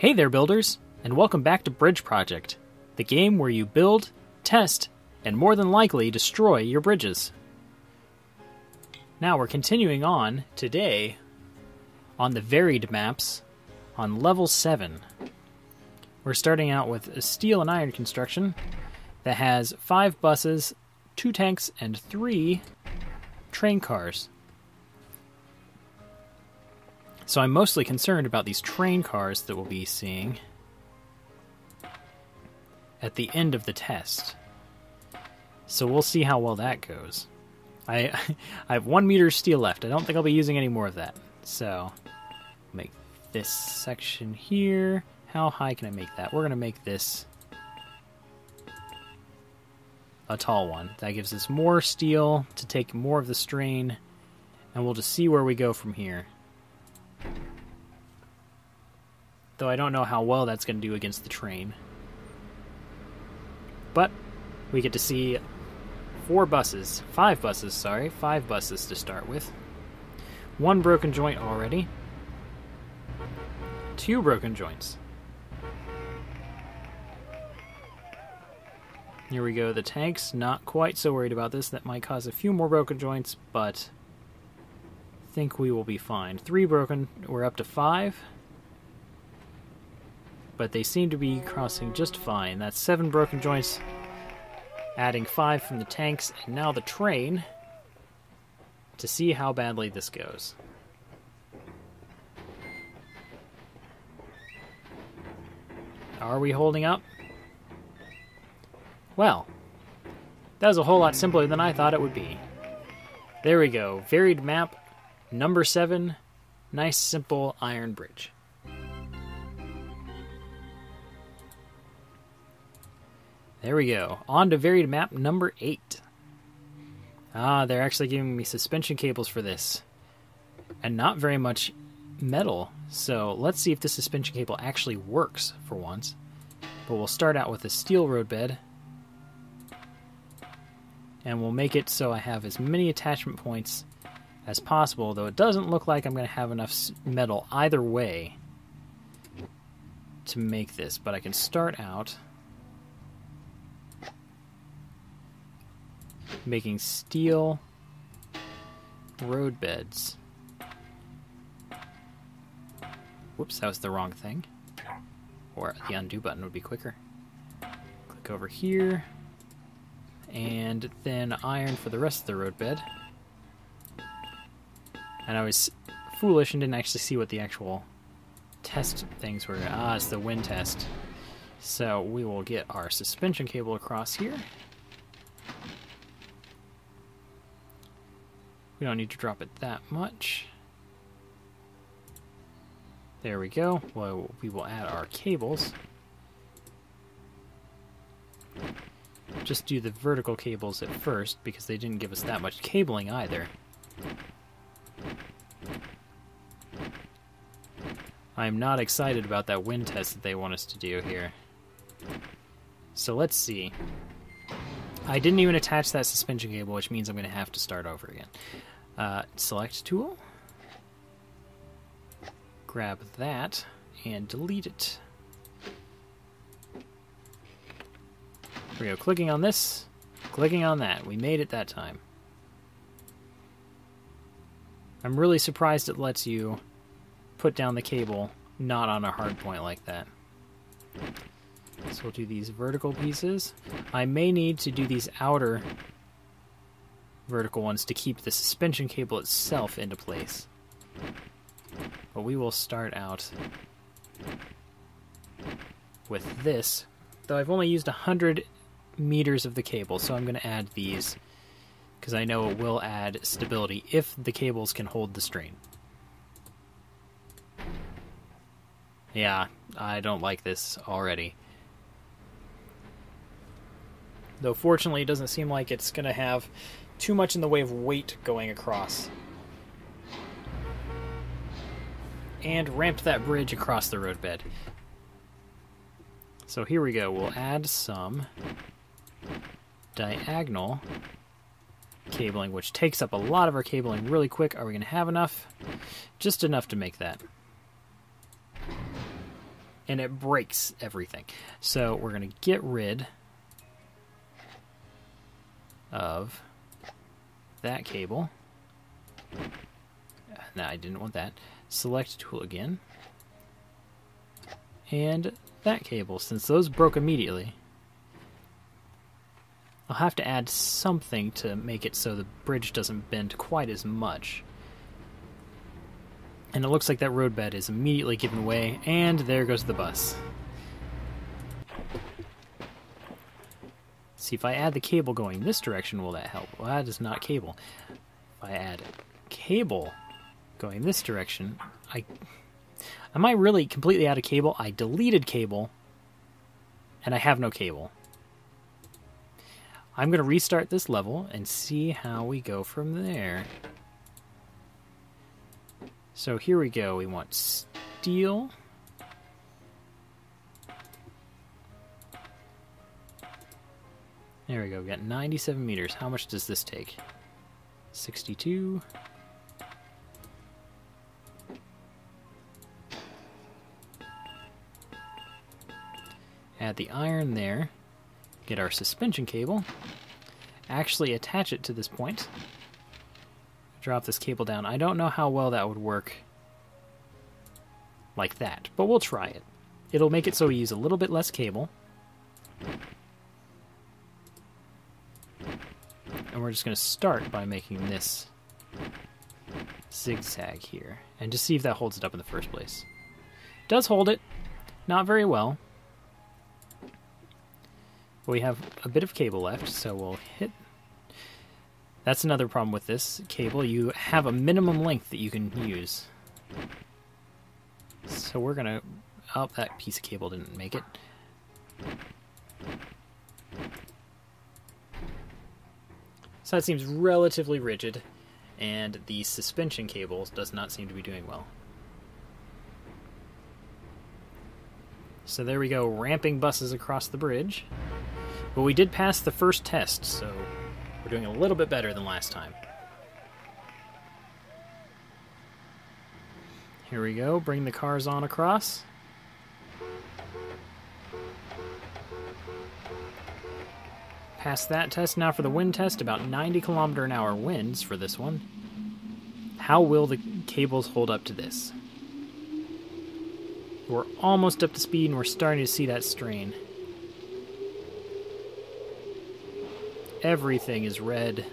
Hey there, builders, and welcome back to Bridge Project, the game where you build, test, and more than likely destroy your bridges. Now we're continuing on today on the varied maps on level 7. We're starting out with a steel and iron construction that has 5 buses, 2 tanks, and 3 train cars. So I'm mostly concerned about these train cars that we'll be seeing at the end of the test. So we'll see how well that goes. I have 1 meter of steel left. I don't think I'll be using any more of that. So make this section here. How high can I make that? We're going to make this a tall one. That gives us more steel to take more of the strain, and we'll just see where we go from here. Though I don't know how well that's going to do against the train. But we get to see 5 buses to start with. 1 broken joint already. 2 broken joints. Here we go, the tanks. Not quite so worried about this. That might cause a few more broken joints, but I think we will be fine. 3 broken. We're up to 5. But they seem to be crossing just fine. That's 7 broken joints, adding 5 from the tanks, and now the train, to see how badly this goes. Are we holding up? Well, that was a whole lot simpler than I thought it would be. There we go. Varied map, number 7. Nice, simple iron bridge. There we go. On to varied map number 8. They're actually giving me suspension cables for this. And not very much metal. So let's see if the suspension cable actually works for once. But we'll start out with a steel roadbed. And we'll make it so I have as many attachment points as possible, though it doesn't look like I'm going to have enough metal either way to make this. But I can start out making steel road beds. Whoops, that was the wrong thing. Or the undo button would be quicker. Click over here. And then iron for the rest of the road bed. And I was foolish and didn't actually see what the actual test things were. It's the wind test. So we will get our suspension cable across here. We don't need to drop it that much. There we go. Well, we will add our cables. Just do the vertical cables at first, because they didn't give us that much cabling either. I'm not excited about that wind test that they want us to do here. So let's see. I didn't even attach that suspension cable, which means I'm going to have to start over again. Select tool. Grab that and delete it. Here we go. Clicking on this, clicking on that. We made it that time. I'm really surprised it lets you put down the cable not on a hard point like that. So we'll do these vertical pieces. I may need to do these outer vertical ones to keep the suspension cable itself into place. But we will start out with this. Though I've only used 100 meters of the cable, so I'm going to add these, because I know it will add stability if the cables can hold the strain. Yeah, I don't like this already. Though fortunately it doesn't seem like it's going to have too much in the way of weight going across. And ramped that bridge across the roadbed. So here we go. We'll add some diagonal cabling, which takes up a lot of our cabling really quick. Are we going to have enough? Just enough to make that. and it breaks everything. So we're going to get rid of that cable. No, I didn't want that. Select tool again. And that cable, since those broke immediately. I'll have to add something to make it so the bridge doesn't bend quite as much. And it looks like that roadbed is immediately given way, and there goes the bus. See, if I add the cable going this direction, will that help? Well, that is not cable. If I add cable going this direction, am I really completely out of cable? I deleted cable, and I have no cable. I'm going to restart this level and see how we go from there. So here we go. We want steel. There we go. We got 97 meters. How much does this take? 62. Add the iron there. Get our suspension cable. Actually attach it to this point. Drop this cable down. I don't know how well that would work like that, but we'll try it. It'll make it so we use a little bit less cable. And we're just going to start by making this zigzag here, and just see if that holds it up in the first place. It does hold it. Not very well. We have a bit of cable left, so we'll hit. That's another problem with this cable. You have a minimum length that you can use. So we're going to... Oh, that piece of cable didn't make it. So that seems relatively rigid, and the suspension cable does not seem to be doing well. So there we go, ramping buses across the bridge. But we did pass the first test, so we're doing a little bit better than last time. Here we go, bring the cars on across. Pass that test. Now for the wind test, about 90km/h winds for this one. How will the cables hold up to this? We're almost up to speed and we're starting to see that strain. Everything is red.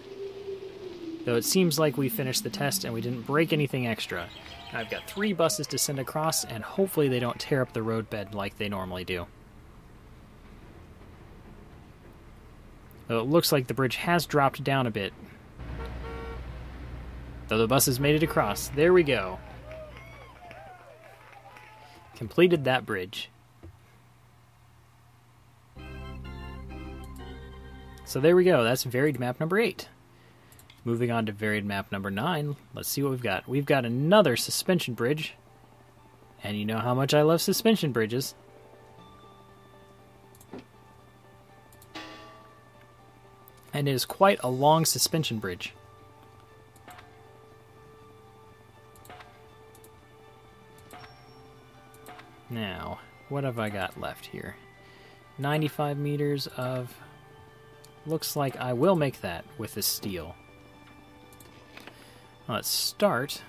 Though it seems like we finished the test and we didn't break anything extra. Now I've got 3 buses to send across, and hopefully they don't tear up the roadbed like they normally do. Though it looks like the bridge has dropped down a bit. Though the buses made it across. There we go. Completed that bridge. So there we go. That's varied map number 8. Moving on to varied map number 9. Let's see what we've got. We've got another suspension bridge. And you know how much I love suspension bridges. And it is quite a long suspension bridge. Now, what have I got left here? 95 meters of... Looks like I will make that with this steel. Let's start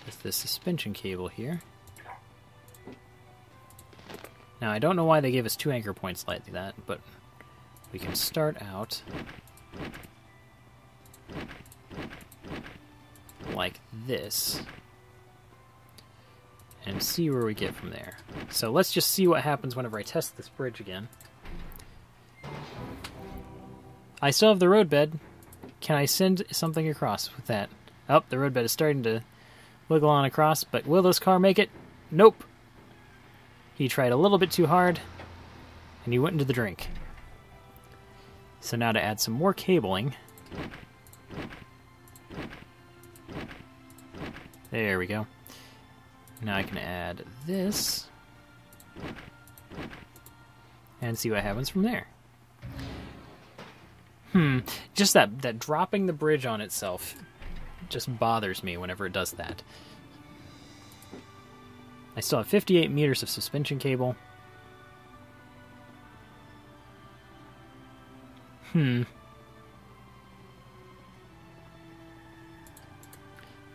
with the suspension cable here. Now, I don't know why they gave us 2 anchor points like that, but we can start out like this and see where we get from there. So let's just see what happens whenever I test this bridge again. I still have the roadbed. Can I send something across with that? Oh, the roadbed is starting to wiggle on across, but will this car make it? Nope. He tried a little bit too hard, and he went into the drink. So now to add some more cabling. There we go. Now I can add this. And see what happens from there. Just that dropping the bridge on itself just bothers me whenever it does that. I still have 58 meters of suspension cable. I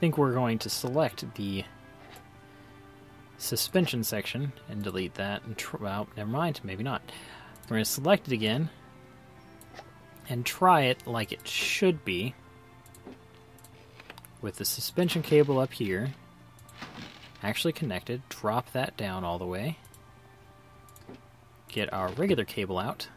think we're going to select the suspension section and delete that. And well, never mind, maybe not. We're going to select it again and try it like it should be, with the suspension cable up here actually connected. Drop that down all the way. Get our regular cable out.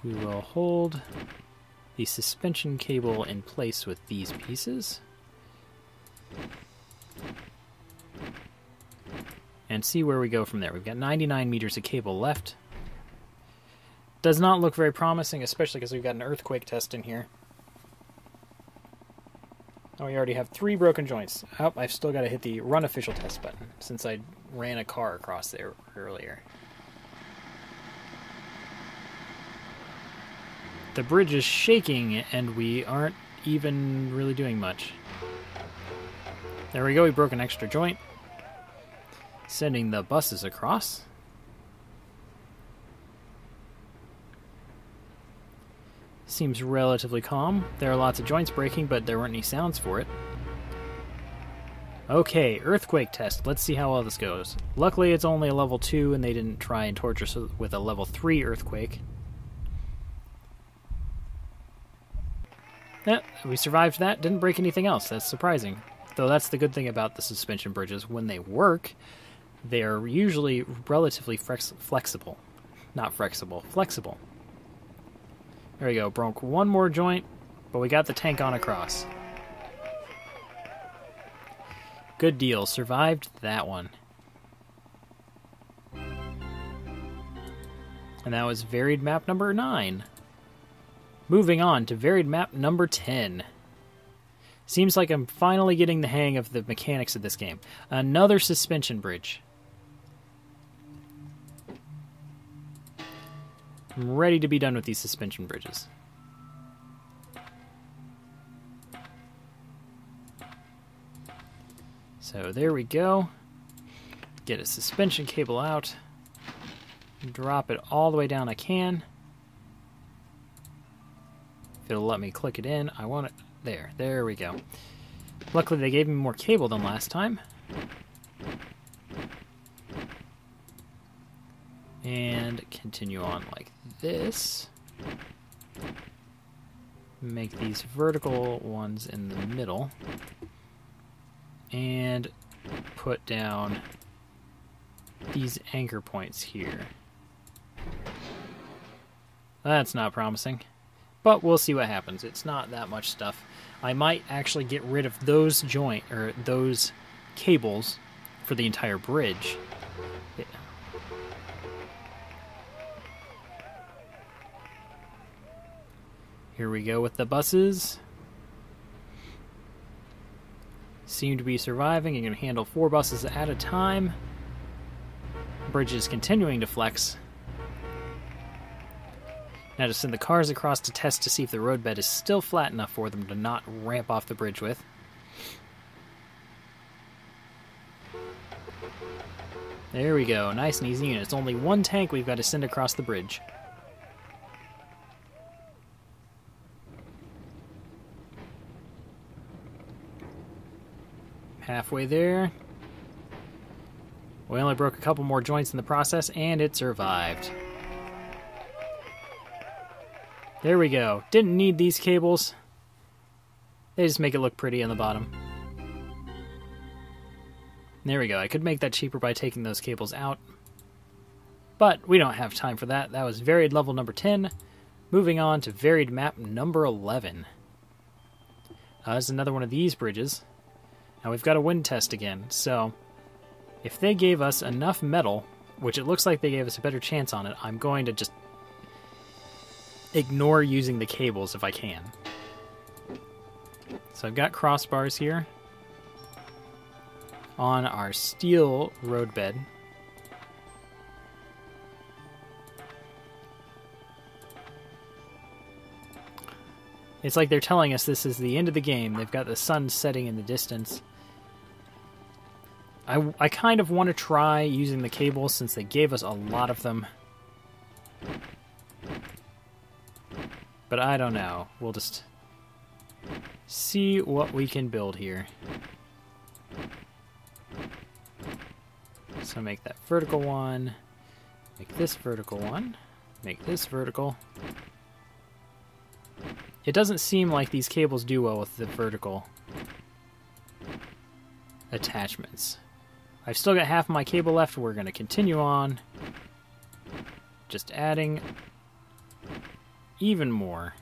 We will hold the suspension cable in place with these pieces and see where we go from there. We've got 99 meters of cable left. Does not look very promising, especially because we've got an earthquake test in here. Oh, we already have 3 broken joints. Oh, I've still got to hit the run official test button since I ran a car across there earlier. The bridge is shaking and we aren't even really doing much. There we go, we broke an extra joint. Sending the buses across. Seems relatively calm. There are lots of joints breaking, but there weren't any sounds for it. Okay, earthquake test. Let's see how well this goes. Luckily, it's only a level 2, and they didn't try and torture us with a level 3 earthquake. Yeah, we survived that. Didn't break anything else. That's surprising. Though that's the good thing about the suspension bridges. When they work, they're usually relatively flexible. Not flexible, flexible. There we go. Broke one more joint, but we got the tank on across. Good deal. Survived that one. And that was varied map number 9. Moving on to varied map number 10. Seems like I'm finally getting the hang of the mechanics of this game. Another suspension bridge. I'm ready to be done with these suspension bridges. So there we go. Get a suspension cable out. Drop it all the way down I can. If it'll let me click it in, I want it there. There we go. Luckily they gave me more cable than last time. And continue on like this. Make these vertical ones in the middle. And put down these anchor points here. That's not promising. But we'll see what happens. It's not that much stuff. I might actually get rid of those those cables for the entire bridge. Yeah. Here we go with the buses. Seem to be surviving. You can handle 4 buses at a time. Bridge is continuing to flex. Now to send the cars across to test to see if the roadbed is still flat enough for them to not ramp off the bridge with. There we go. Nice and easy units. Only 1 tank we've got to send across the bridge. Halfway there. We only broke a couple more joints in the process, and it survived. There we go. Didn't need these cables. They just make it look pretty on the bottom. There we go. I could make that cheaper by taking those cables out. But we don't have time for that. That was varied level number 10. Moving on to varied map number 11. There's another one of these bridges. Now we've got a wind test again. So if they gave us enough metal, which it looks like they gave us a better chance on it, I'm going to just ignore using the cables if I can. So I've got crossbars here on our steel roadbed. It's like they're telling us this is the end of the game. They've got the sun setting in the distance. I kind of want to try using the cables since they gave us a lot of them. But I don't know. We'll just see what we can build here. So make that vertical one. Make this vertical one. Make this vertical. It doesn't seem like these cables do well with the vertical attachments. I've still got half of my cable left. We're going to continue on. Just adding even more.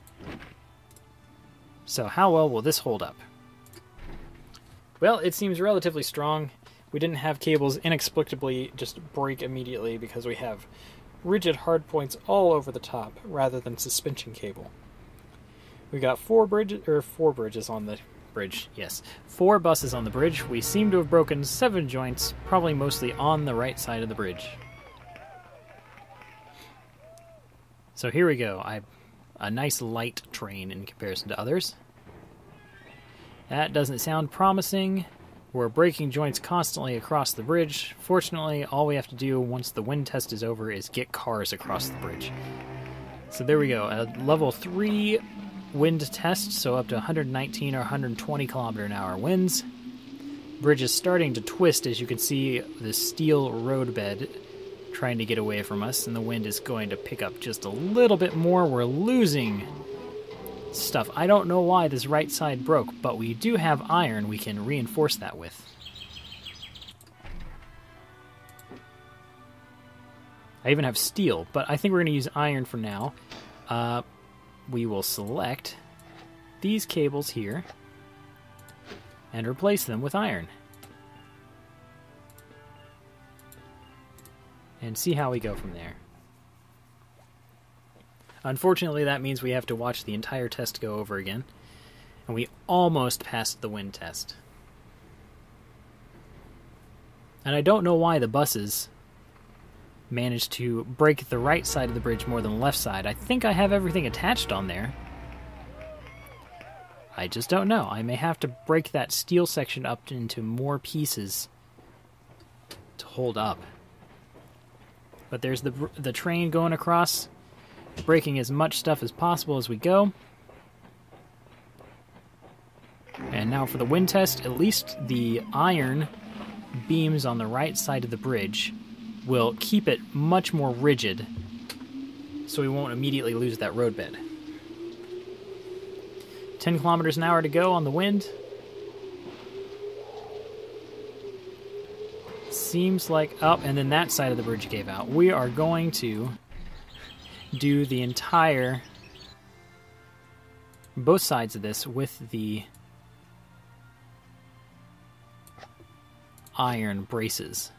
So how well will this hold up? Well, it seems relatively strong. We didn't have cables inexplicably just break immediately because we have rigid hard points all over the top rather than suspension cable. We got four bridges on the bridge. Yes, 4 buses on the bridge. We seem to have broken 7 joints, probably mostly on the right side of the bridge. So here we go. A nice light train in comparison to others. That doesn't sound promising. We're breaking joints constantly across the bridge. Fortunately, all we have to do once the wind test is over is get cars across the bridge. So there we go. A level 3 wind test, so up to 119 or 120 kilometer an hour winds. Bridge is starting to twist, as you can see the steel roadbed trying to get away from us, and the wind is going to pick up just a little bit more. We're losing stuff. I don't know why this right side broke, but we do have iron we can reinforce that with. I even have steel, but I think we're going to use iron for now. We will select these cables here and replace them with iron. And see how we go from there. Unfortunately, that means we have to watch the entire test go over again. And we almost passed the wind test. And I don't know why the buses managed to break the right side of the bridge more than the left side. I think I have everything attached on there. I just don't know. I may have to break that steel section up into more pieces to hold up. But there's the train going across, breaking as much stuff as possible as we go. And now for the wind test, at least the iron beams on the right side of the bridge will keep it much more rigid, so we won't immediately lose that roadbed. 10 kilometers an hour to go on the wind. Seems like... Oh, and then that side of the bridge gave out. We are going to do the entire... both sides of this with the iron braces.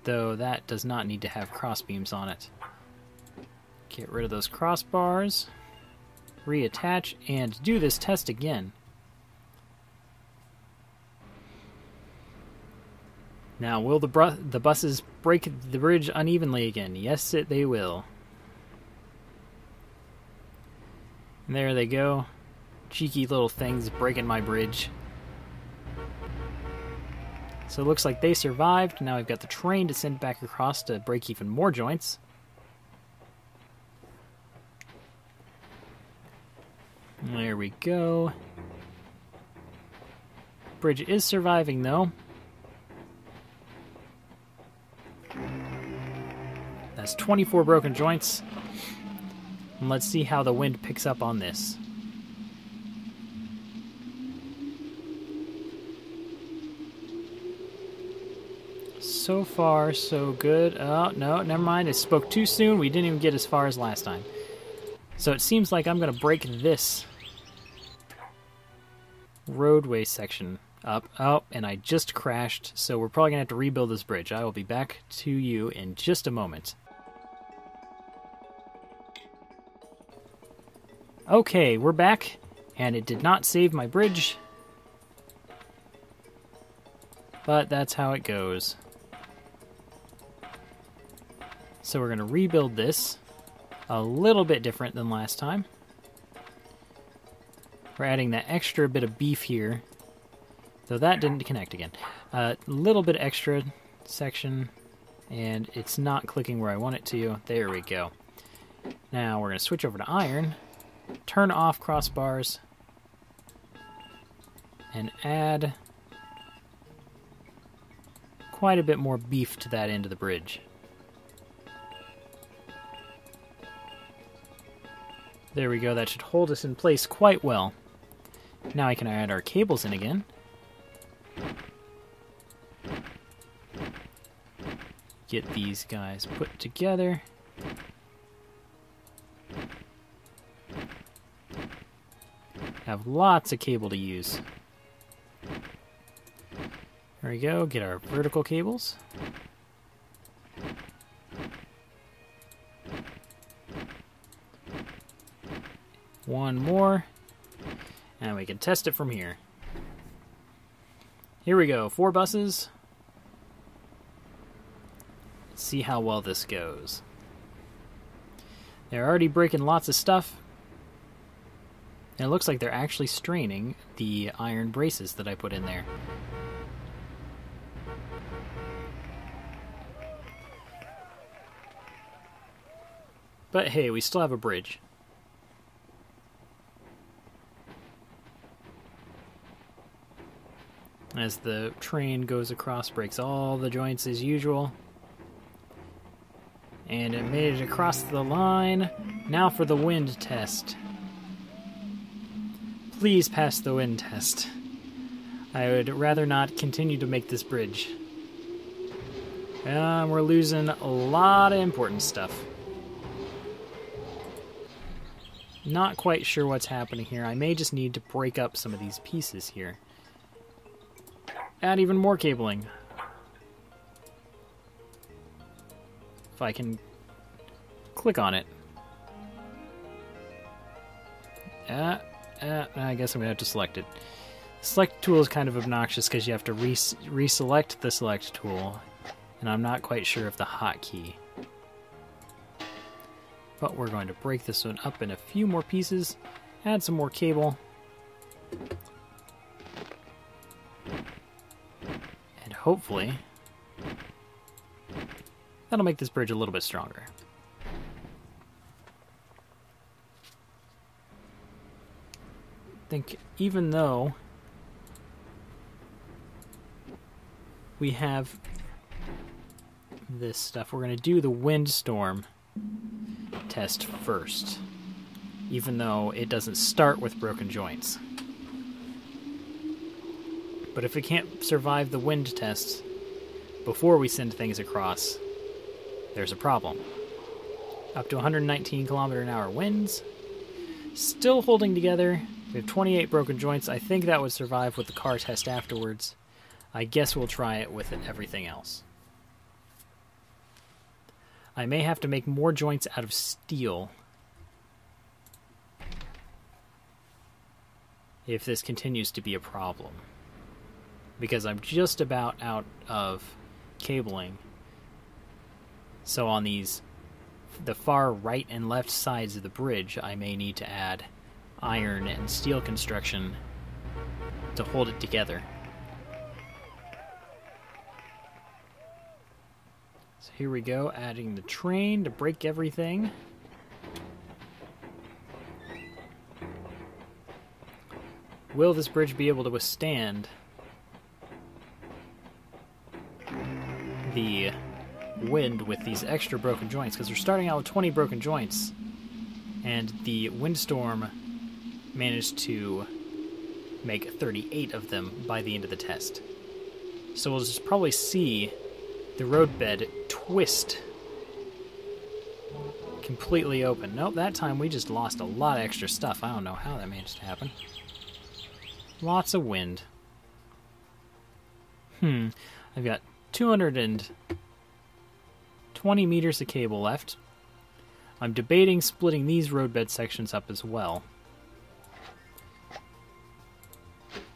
Though that does not need to have crossbeams on it. Get rid of those crossbars, reattach, and do this test again. Now, will the buses break the bridge unevenly again? Yes, they will. And there they go. Cheeky little things breaking my bridge. So it looks like they survived. Now we've got the train to send back across to break even more joints. There we go. Bridge is surviving, though. That's 24 broken joints. And let's see how the wind picks up on this. So far, so good. Oh, no, never mind. I spoke too soon. We didn't even get as far as last time. So it seems like I'm going to break this roadway section up. Oh, and I just crashed, so we're probably going to have to rebuild this bridge. I will be back to you in just a moment. Okay, we're back, and it did not save my bridge. But that's how it goes. So we're going to rebuild this a little bit different than last time. We're adding that extra bit of beef here, though that didn't connect again. A little bit extra section, and it's not clicking where I want it to. There we go. Now we're going to switch over to iron, turn off crossbars, and add quite a bit more beef to that end of the bridge. There we go, that should hold us in place quite well. Now I can add our cables in again. Get these guys put together. Have lots of cable to use. There we go, get our vertical cables. One more, and we can test it from here. Here we go, 4 buses. Let's see how well this goes. They're already breaking lots of stuff, and it looks like they're actually straining the iron braces that I put in there. But hey, we still have a bridge. As the train goes across, breaks all the joints as usual. And it made it across the line. Now for the wind test. Please pass the wind test. I would rather not continue to make this bridge. We're losing a lot of important stuff. Not quite sure what's happening here. I may just need to break up some of these pieces here. Add even more cabling. If I can click on it. I guess I'm going to have to select it. Select tool is kind of obnoxious because you have to reselect the select tool, and I'm not quite sure of the hotkey. But we're going to break this one up in a few more pieces, add some more cable, and hopefully that'll make this bridge a little bit stronger. I think even though we have this stuff, we're going to do the windstorm test first, even though it doesn't start with broken joints. But if it can't survive the wind test before we send things across, there's a problem. Up to 119 km/h winds, still holding together. We have 28 broken joints. I think that would survive with the car test afterwards. I guess we'll try it with everything else. I may have to make more joints out of steel if this continues to be a problem, because I'm just about out of cabling. So on the far right and left sides of the bridge, I may need to add iron and steel construction to hold it together. So here we go, adding the train to break everything. Will this bridge be able to withstand the wind with these extra broken joints? Because we're starting out with 20 broken joints, and the windstorm managed to make 38 of them by the end of the test. So we'll just probably see the roadbed twist completely open. Nope, that time we just lost a lot of extra stuff. I don't know how that managed to happen. Lots of wind. I've got 220 meters of cable left. I'm debating splitting these roadbed sections up as well,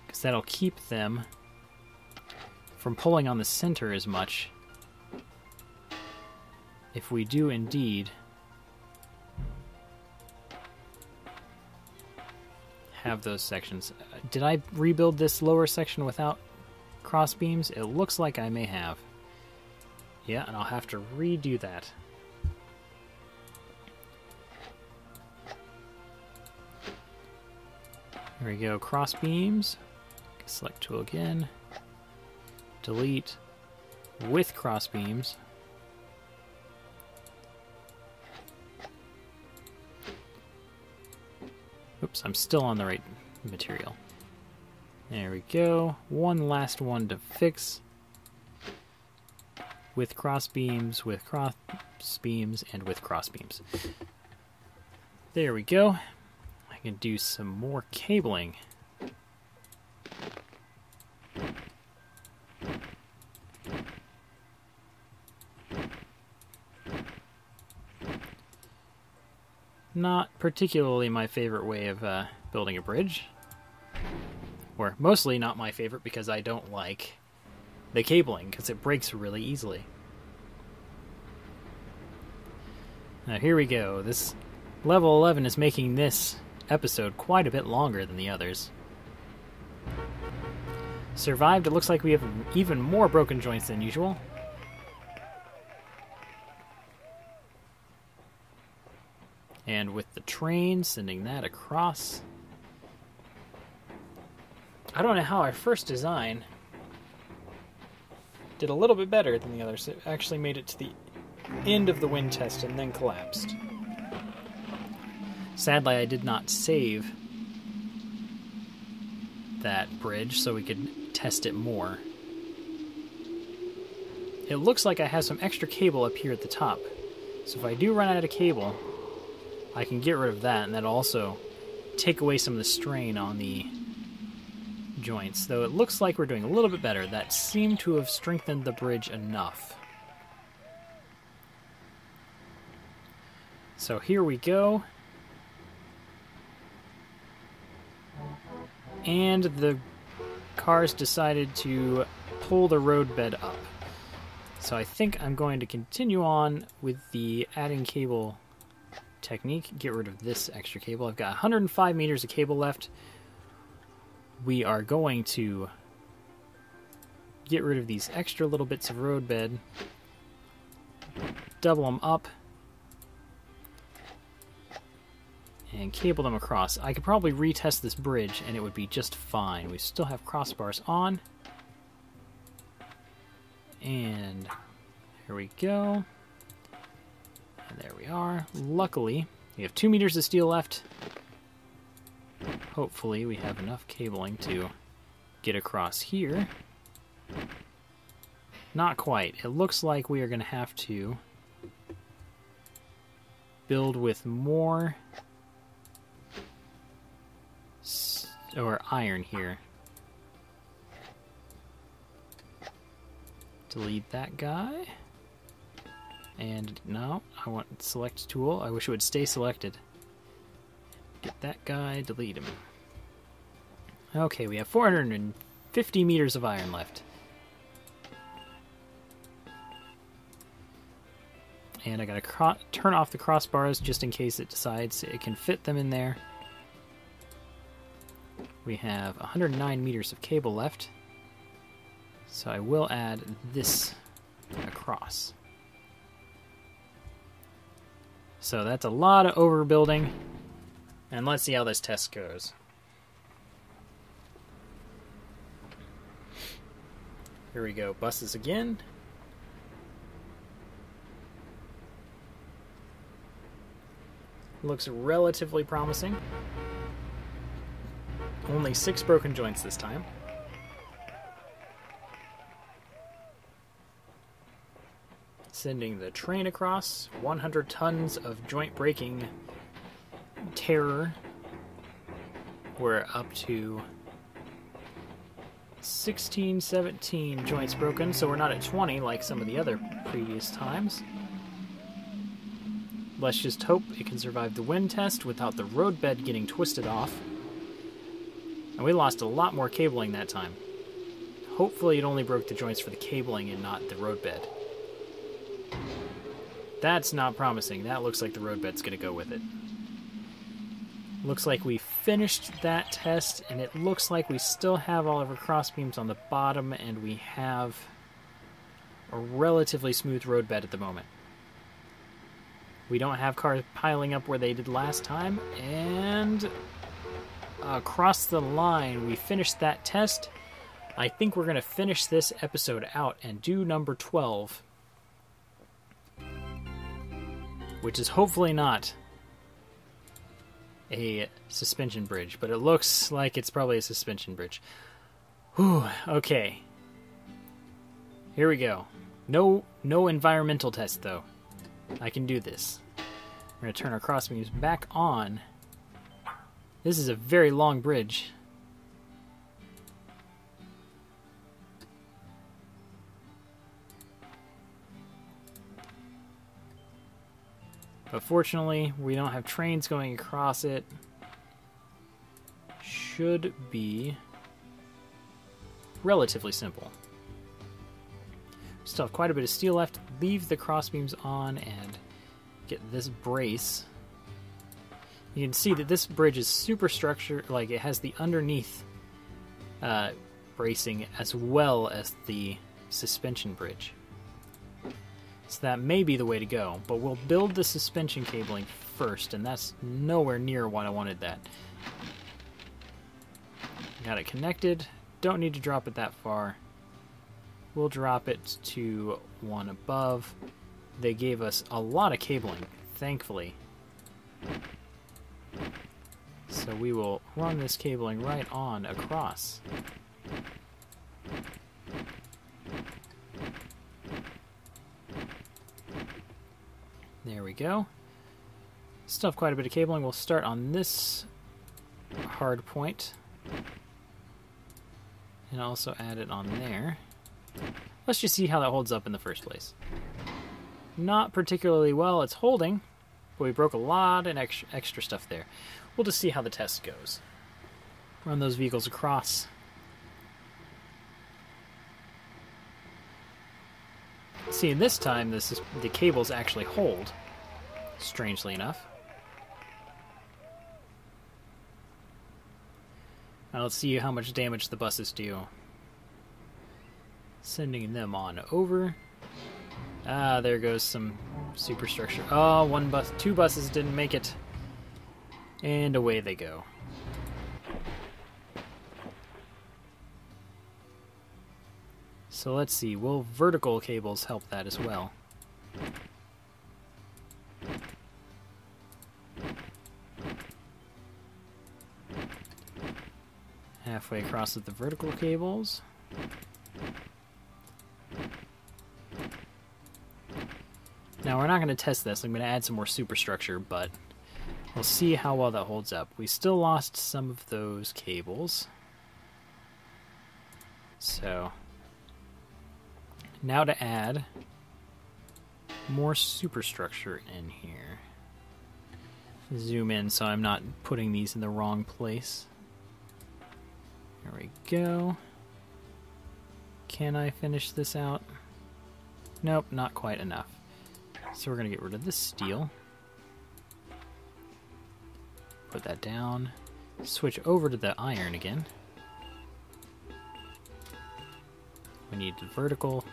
because that'll keep them from pulling on the center as much, if we do indeed have those sections. Did I rebuild this lower section without cross beams? It looks like I may have. Yeah, and I'll have to redo that. There we go, cross beams. Select tool again. Delete with cross beams. Oops, I'm still on the right material. There we go. One last one to fix. With cross beams, with cross beams, and with cross beams. There we go. I can do some more cabling. Not particularly my favorite way of building a bridge. Or mostly not my favorite because I don't like the cabling, because it breaks really easily. Now here we go. This level 11 is making this episode quite a bit longer than the others. Survived. It looks like we have even more broken joints than usual. And with the train, sending that across. I don't know how our first design did a little bit better than the others. It actually made it to the end of the wind test and then collapsed. Sadly, I did not save that bridge so we could test it more. It looks like I have some extra cable up here at the top. So if I do run out of cable, I can get rid of that, and that'll also take away some of the strain on the joints. Though it looks like we're doing a little bit better. That seemed to have strengthened the bridge enough. So here we go. And the cars decided to pull the roadbed up. So I think I'm going to continue on with the adding cable technique. Get rid of this extra cable. I've got 105 meters of cable left. We are going to get rid of these extra little bits of roadbed, double them up, and cable them across. I could probably retest this bridge and it would be just fine. We still have crossbars on. And here we go. And there we are. Luckily, we have 2 meters of steel left. Hopefully we have enough cabling to get across here. Not quite. It looks like we are going to have to build with more iron here. Delete that guy. And no, I want select tool. I wish it would stay selected. Get that guy, delete him. Okay, we have 450 meters of iron left. And I gotta turn off the crossbars just in case it decides it can fit them in there. We have 109 meters of cable left. So I will add this across. So that's a lot of overbuilding. And let's see how this test goes. Here we go, buses again. Looks relatively promising. Only 6 broken joints this time. Sending the train across. 100 tons of joint breaking terror. We're up to 16, 17 joints broken, so we're not at 20 like some of the other previous times. Let's just hope it can survive the wind test without the roadbed getting twisted off. And we lost a lot more cabling that time. Hopefully it only broke the joints for the cabling and not the roadbed. That's not promising. That looks like the roadbed's going to go with it. Looks like we finished that test, and it looks like we still have all of our crossbeams on the bottom, and we have a relatively smooth roadbed at the moment. We don't have cars piling up where they did last time, and across the line, we finished that test. I think we're going to finish this episode out and do number 12, which is hopefully not a suspension bridge, but it looks like it's probably a suspension bridge. Whew, okay. Here we go. No environmental test, though. I can do this. We're going to turn our crossbeams back on. This is a very long bridge. But fortunately, we don't have trains going across it. Should be relatively simple. Still have quite a bit of steel left. Leave the crossbeams on and get this brace. You can see that this bridge is super structured, like it has the underneath bracing as well as the suspension bridge. So that may be the way to go, but we'll build the suspension cabling first, and that's nowhere near what I wanted that. Got it connected. Don't need to drop it that far. We'll drop it to one above. They gave us a lot of cabling, thankfully. So we will run this cabling right on across. There we go. Still have quite a bit of cabling. We'll start on this hard point. And also add it on there. Let's just see how that holds up in the first place. Not particularly well. It's holding, but we broke a lot of extra stuff there. We'll just see how the test goes. Run those vehicles across. See, this time the cables actually hold, strangely enough. Now let's see how much damage the buses do. Sending them on over. Ah, there goes some superstructure. Oh, two buses didn't make it. And away they go. So let's see, will vertical cables help that as well? Halfway across with the vertical cables. Now we're not going to test this, I'm going to add some more superstructure, but we'll see how well that holds up. We still lost some of those cables. So now to add more superstructure in here. Zoom in so I'm not putting these in the wrong place. There we go. Can I finish this out? Nope, not quite enough. So we're going to get rid of this steel. Put that down. Switch over to the iron again. We need the vertical.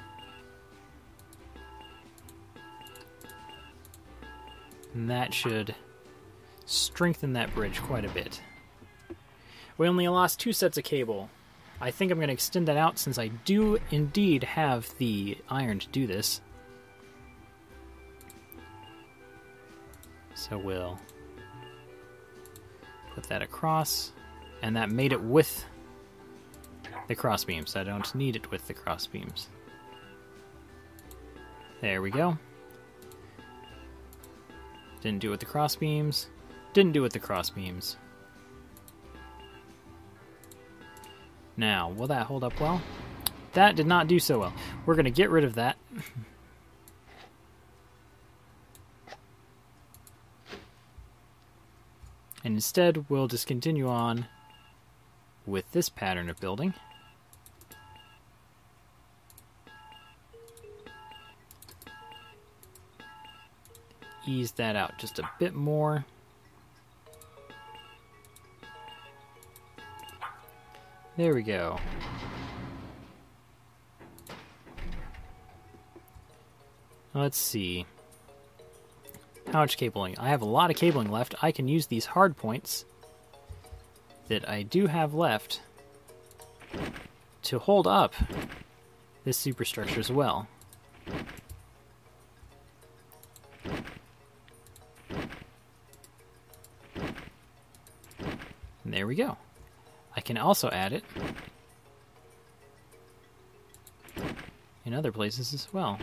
And that should strengthen that bridge quite a bit. We only lost 2 sets of cable. I think I'm going to extend that out since I do indeed have the iron to do this. So we'll put that across, and that made it with the crossbeams. I don't need it with the crossbeams. There we go. Didn't do it with the crossbeams. Didn't do it with the crossbeams. Now, will that hold up well? That did not do so well. We're going to get rid of that. And instead, we'll just continue on with this pattern of building. ease that out just a bit more. There we go. Let's see. How much cabling? I have a lot of cabling left. I can use these hard points that I do have left to hold up this superstructure as well. And there we go. I can also add it in other places as well.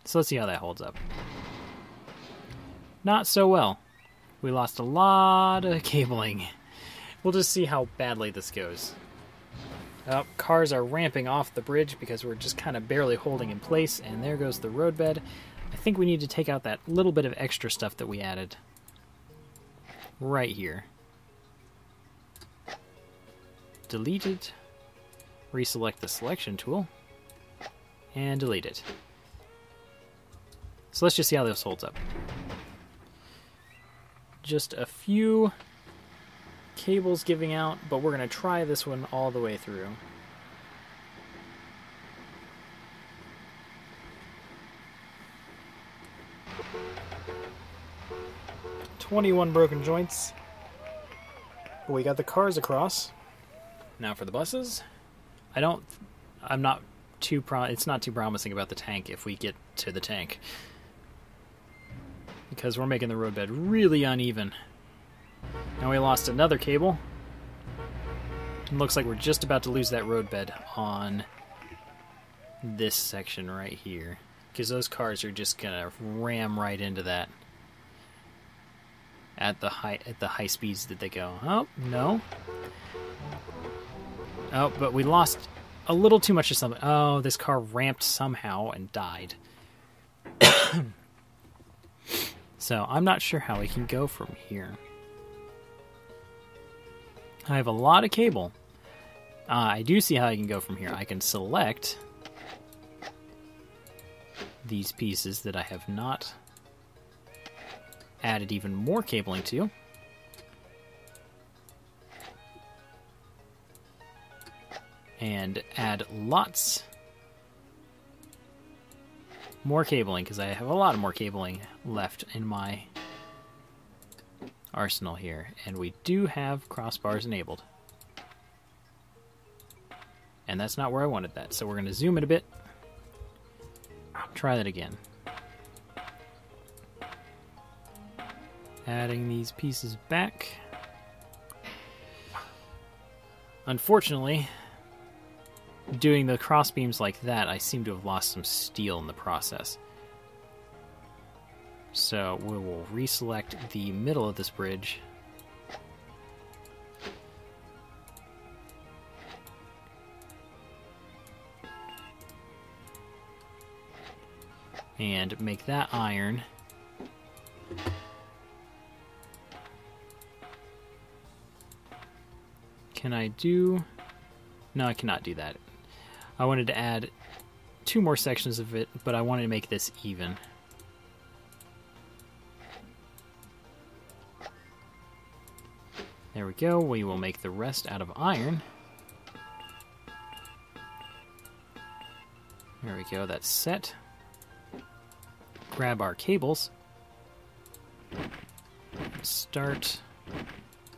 So let's see how that holds up. Not so well. We lost a lot of cabling. We'll just see how badly this goes. Oh, cars are ramping off the bridge because we're just kind of barely holding in place, and there goes the roadbed. I think we need to take out that little bit of extra stuff that we added right here. Delete it, reselect the selection tool, and delete it. So let's just see how this holds up. Just a few cables giving out, but we're going to try this one all the way through. "21 broken joints. We got the cars across. Now for the buses. I'm not too it's not too promising about the tank if we get to the tank, because we're making the roadbed really uneven. Now we lost another cable. It looks like we're just about to lose that roadbed on this section right here, because those cars are just gonna ram right into that at the high speeds that they go. Oh no! Oh, but we lost a little too much of something. Oh, this car ramped somehow and died. So I'm not sure how we can go from here. I have a lot of cable. I do see how I can go from here. I can select these pieces that I have not added even more cabling to. And add lots more cabling, because I have a lot more cabling left in my arsenal here. And we do have crossbars enabled. And that's not where I wanted that, so we're going to zoom it a bit. Try that again. Adding these pieces back. Unfortunately, doing the cross beams like that, I seem to have lost some steel in the process. So we will reselect the middle of this bridge. And make that iron. Can I do... No, I cannot do that. I wanted to add 2 more sections of it, but I wanted to make this even. There we go. We will make the rest out of iron. There we go. That's set. Grab our cables. Start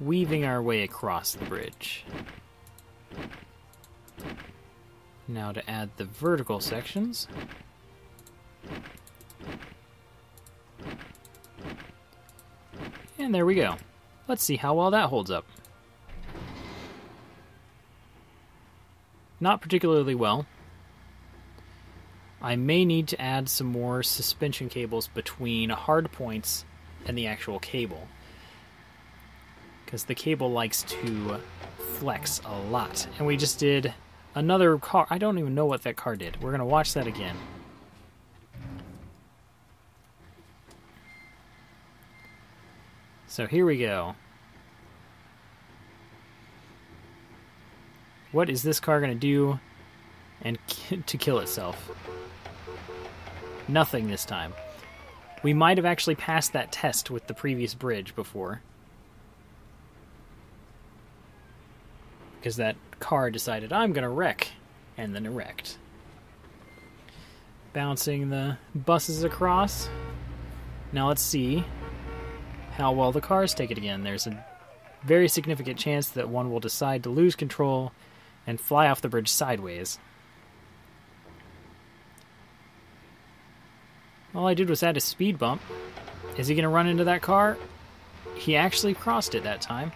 weaving our way across the bridge. Now to add the vertical sections. And there we go. Let's see how well that holds up. Not particularly well. I may need to add some more suspension cables between hard points and the actual cable, because the cable likes to flex a lot. And we just did another car. I don't even know what that car did. We're going to watch that again. So here we go. What is this car going to do and to kill itself? Nothing this time. We might have actually passed that test with the previous bridge before. Because that car decided, I'm going to wreck, and then it wrecked. Bouncing the buses across. Now let's see how well the cars take it again. There's a very significant chance that one will decide to lose control and fly off the bridge sideways. All I did was add a speed bump. Is he going to run into that car? He actually crossed it that time.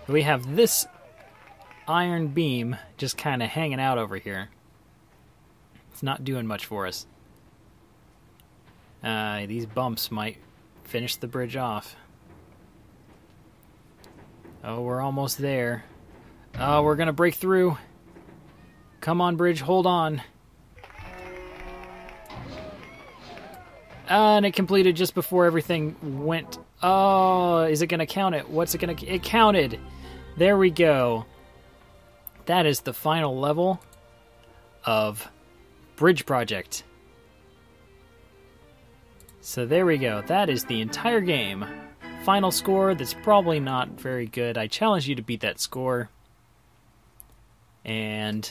We have this iron beam just kind of hanging out over here. It's not doing much for us. These bumps might finish the bridge off. Oh, we're almost there. Oh, we're gonna break through. Come on, bridge, hold on. And it completed just before everything went. Oh, is it gonna count it? What's it gonna... It counted! There we go. That is the final level of Bridge Project. So there we go. That is the entire game. Final score that's probably not very good. I challenge you to beat that score. And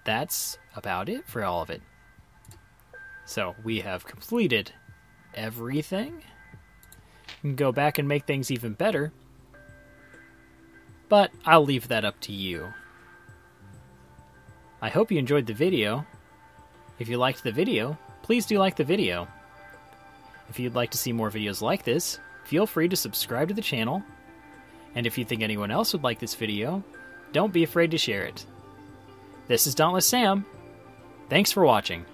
that's about it for all of it. So we have completed everything. We can go back and make things even better. But I'll leave that up to you. I hope you enjoyed the video. If you liked the video, please do like the video. If you'd like to see more videos like this, feel free to subscribe to the channel. And if you think anyone else would like this video, don't be afraid to share it. This is Dauntless Sam. Thanks for watching.